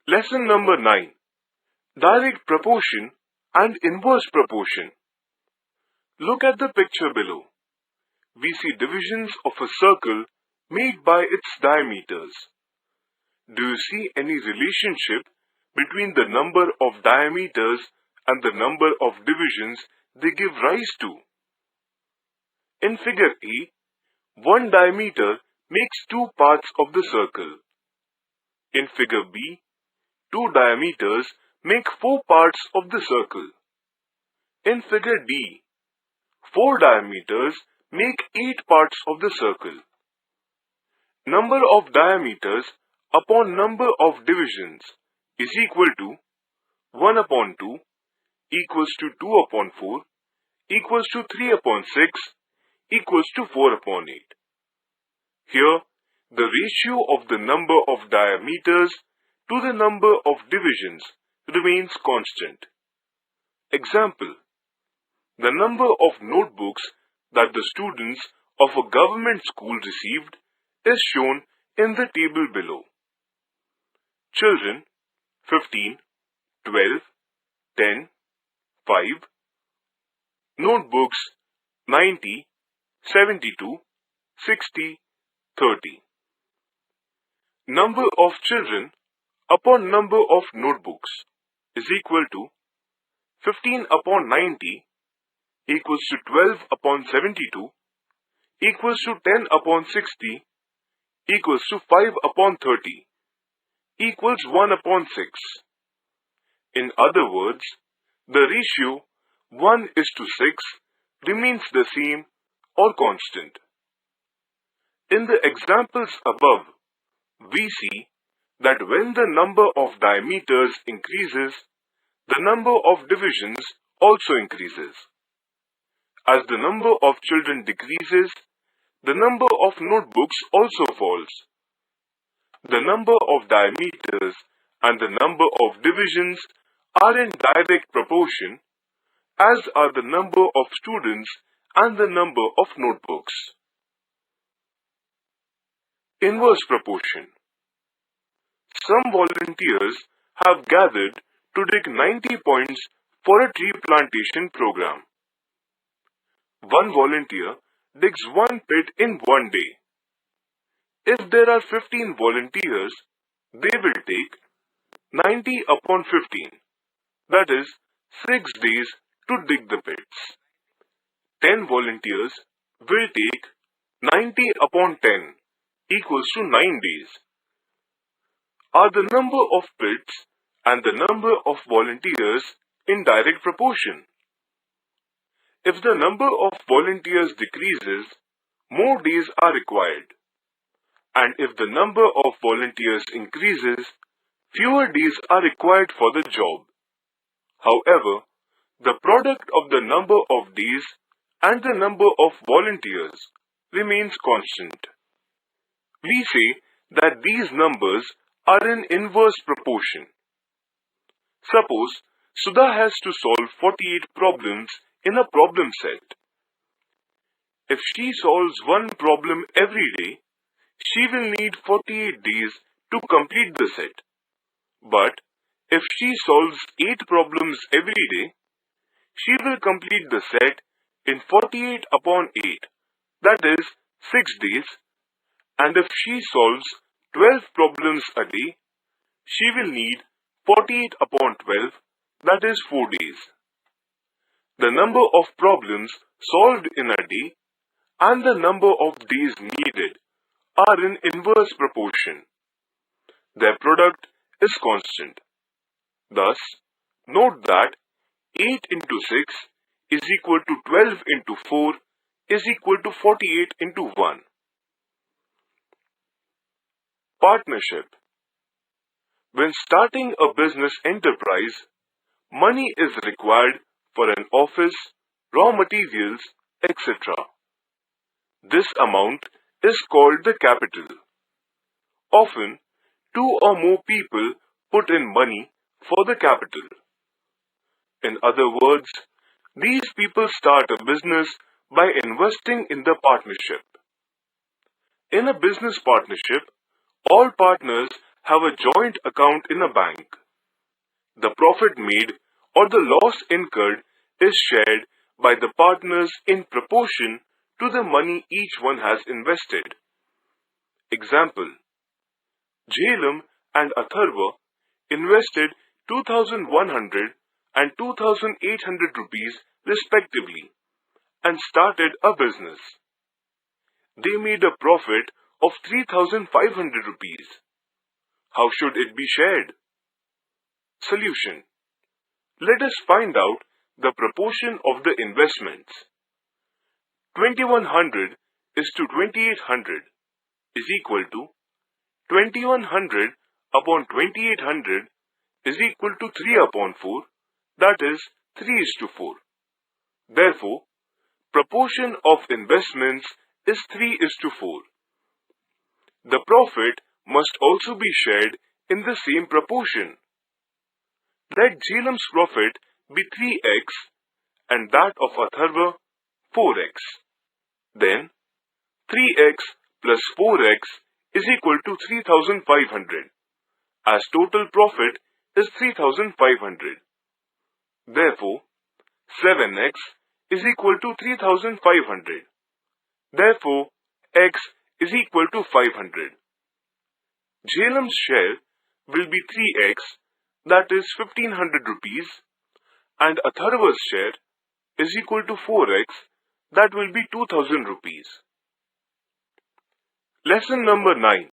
Lesson number 9. Direct proportion and inverse proportion. Look at the picture below. We see divisions of a circle made by its diameters. Do you see any relationship between the number of diameters and the number of divisions they give rise to? In figure A, one diameter makes two parts of the circle. In figure B, two diameters make four parts of the circle. In figure D, four diameters make eight parts of the circle. Number of diameters upon number of divisions is equal to 1 upon 2 equals to 2 upon 4 equals to 3 upon 6 equals to 4 upon 8. Here, the ratio of the number of diameters to the number of divisions remains constant. Example: the number of notebooks that the students of a government school received is shown in the table below. Children 15, 12, 10, 5. Notebooks 90, 72, 60, 30. Number of children upon number of notebooks is equal to 15 upon 90 equals to 12 upon 72 equals to 10 upon 60 equals to 5 upon 30 equals 1 upon 6. In other words, the ratio 1 is to 6 remains the same or constant. In the examples above, we see that when the number of diameters increases, the number of divisions also increases. As the number of children decreases, the number of notebooks also falls. The number of diameters and the number of divisions are in direct proportion, as are the number of students and the number of notebooks. Inverse proportion. Some volunteers have gathered to dig 90 points for a tree plantation program. One volunteer digs one pit in one day. If there are 15 volunteers, they will take 90 upon 15, that is 6 days to dig the pits. 10 volunteers will take 90 upon 10 equals to 9 days. Are the number of pits and the number of volunteers in direct proportion? If the number of volunteers decreases, more days are required. And if the number of volunteers increases, fewer days are required for the job. However, the product of the number of days and the number of volunteers remains constant. We say that these numbers are in inverse proportion. Suppose Sudha has to solve 48 problems in a problem set. If she solves one problem every day, she will need 48 days to complete the set. But if she solves 8 problems every day, she will complete the set in 48 upon 8, that is 6 days. And if she solves 12 problems a day, she will need 48 upon 12, that is 4 days. The number of problems solved in a day and the number of days needed are in inverse proportion. Their product is constant. Thus, note that 8 into 6 is equal to 12 into 4 is equal to 48 into 1. Partnership. When starting a business enterprise, money is required for an office, raw materials, etc. This amount is called the capital. Often, 2 or more people put in money for the capital. In other words, these people start a business by investing in the partnership. In a business partnership, all partners have a joint account in a bank. The profit made or the loss incurred is shared by the partners in proportion to the money each one has invested. Example: Jhelum and Atharva invested 2,100 and 2,800 rupees respectively and started a business. They made a profit of 3,500 rupees. How should it be shared? Solution: let us find out the proportion of the investments. 2,100 is to 2,800 is equal to 2,100 upon 2,800 is equal to 3 upon 4, that is 3:4. Therefore, proportion of investments is 3:4. The profit must also be shared in the same proportion. Let Jhelum's profit be 3x and that of Atharva 4x. Then 3x plus 4x is equal to 3,500, as total profit is 3,500. Therefore, 7x is equal to 3,500. Therefore, x is equal to 500. Jhelum's share will be 3x, that is 1,500 rupees, and Atharva's share is equal to 4x, that will be 2,000 rupees. Lesson number 9.